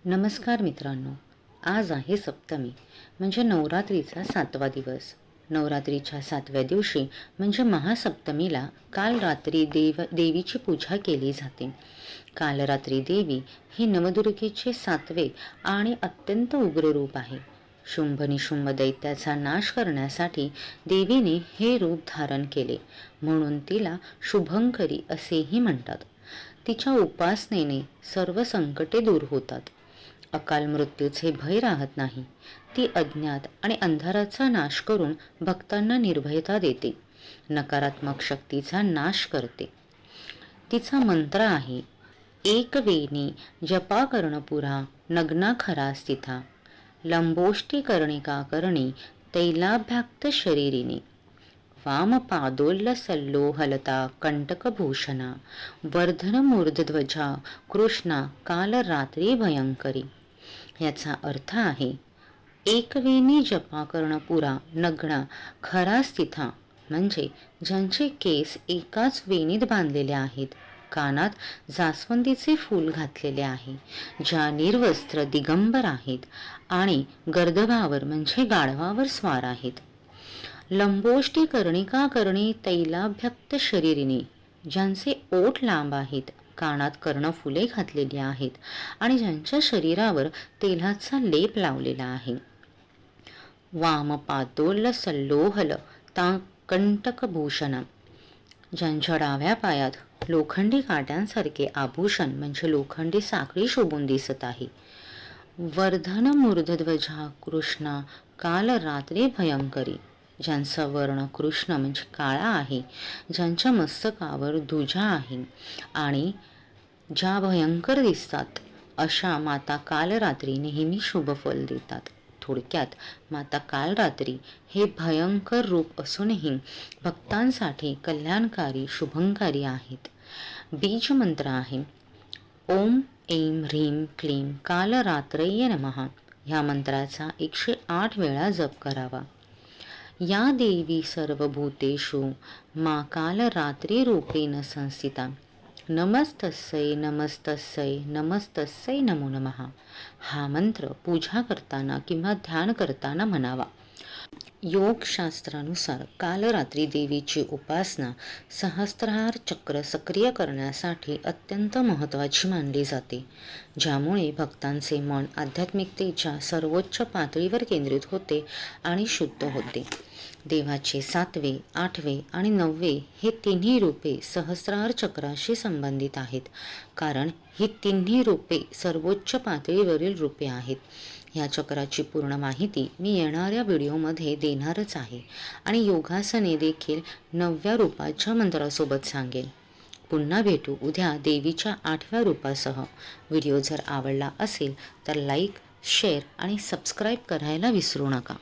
नमस्कार मित्रांनो, आज आहे सप्तमी म्हणजे नवरात्रीचा 7वा दिवस. नवरात्रीच्या 7व्या दिवशी म्हणजे महासप्तमीला काल रात्री देवीची पूजा केली जाते. काल रात्री देवी हे नवदुर्गेचे 7वे आणि अत्यंत उग्र रूप आहे. शुंभ निशुंभ दैत्याचा नाश करण्यासाठी देवीने हे रूप धारण केले, म्हणून तिला शुभंकरी असेही म्हणतात. तिच्या उपासनेने सर्व संकटे दूर होतात. अकाल मृत्यूचे भय राहत नाही. ती अज्ञात आणि अंधाराचा नाश करून भक्तांना निर्भयता देते. नकारात्मक शक्तीचा नाश करते. तिचा मंत्र आहे, एक वेणी जपा कर्णपुरा नग्ना खरा स्थिता, लंबोष्टी कर्णिका कर्णी तैलाभ्याक्त शरीरिणी, वाम पादोल्ल सल्लो हलता कंटकभूषणा, वर्धन मूर्धध्वजा कृष्णा काल रात्री भयंकरी. याचा अर्थ आहे, एकवेणी जपा कर्णपुरा नग्ना खरा स्थिता म्हणजे ज्यांचे केस एकाच वेणीत बांधलेले आहेत, कानात जास्वंदीचे फूल घातलेले आहे, ज्या निर्वस्त्र दिगंबर आहेत आणि गर्दभावर म्हणजे गाढवावर स्वार आहेत. लंबोष्टी कर्णिका कर्णी तैलाभ्यक्त शरीरिणी, ज्यांचे ओठ लांब आहेत, कानात कर्णफुले घातलेली आहेत आणि ज्यांच्या शरीरावर तेलाचा लेप लावलेला आहे. वाम पातोल सल्लोहल कंटकभूषण, ज्यांच्या डाव्या पायात लोखंडी काट्यांसारखे आभूषण म्हणजे लोखंडी साखळी शोभून दिसत आहे. वर्धन मूर्धध्वजा कृष्णा काल रात्री भयंकरी, ज्यांचा वर्ण कृष्ण म्हणजे काळा आहे, ज्यांच्या मस्तकावर ध्वजा आहे आणि ज्या भयंकर दिसतात, अशा माता काल रात्री नेहमी शुभ फल देतात. थोडक्यात माता काल रात्री हे भयंकर रूप असूनही भक्तांसाठी कल्याणकारी शुभंकारी आहेत. बीज मंत्र आहे, ओम ऐं ह्रीं क्लीं काल रात्रये नमः. ह्या मंत्राचा 108 वेळा जप करावा. या देवी सर्वभूतेषु मा काल रात्री रूपेण संस्थिता, नमस्तस्यै नमस्तस्यै नमस्तस्यै नमो नमः. हा मंत्र पूजा करताना किंवा ध्यान करताना म्हणावा. योगशास्त्रानुसार काल रात्री देवीची उपासना सहस्त्रार चक्र सक्रिय करण्यासाठी अत्यंत महत्त्वाची मानली जाते, ज्यामुळे भक्तांचे मन आध्यात्मिकतेच्या सर्वोच्च पातळीवर केंद्रित होते आणि शुद्ध होते. देवाचे 7वे, 8वे आणि 9वे हे तिन्ही रूपे सहस्रार चक्राशी संबंधित आहेत, कारण ही तिन्ही रूपे सर्वोच्च पातळीवरील रूपे आहेत. या चक्राची पूर्ण माहिती मी येणाऱ्या व्हिडिओमध्ये देणारच आहे आणि योगासने देखील 9व्या रूपाच्या मंत्रासोबत सांगेन. पुन्हा भेटू उद्या देवीच्या 8व्या रूपासह. व्हिडिओ जर आवडला असेल तर लाईक, शेअर आणि सबस्क्राईब करायला विसरू नका.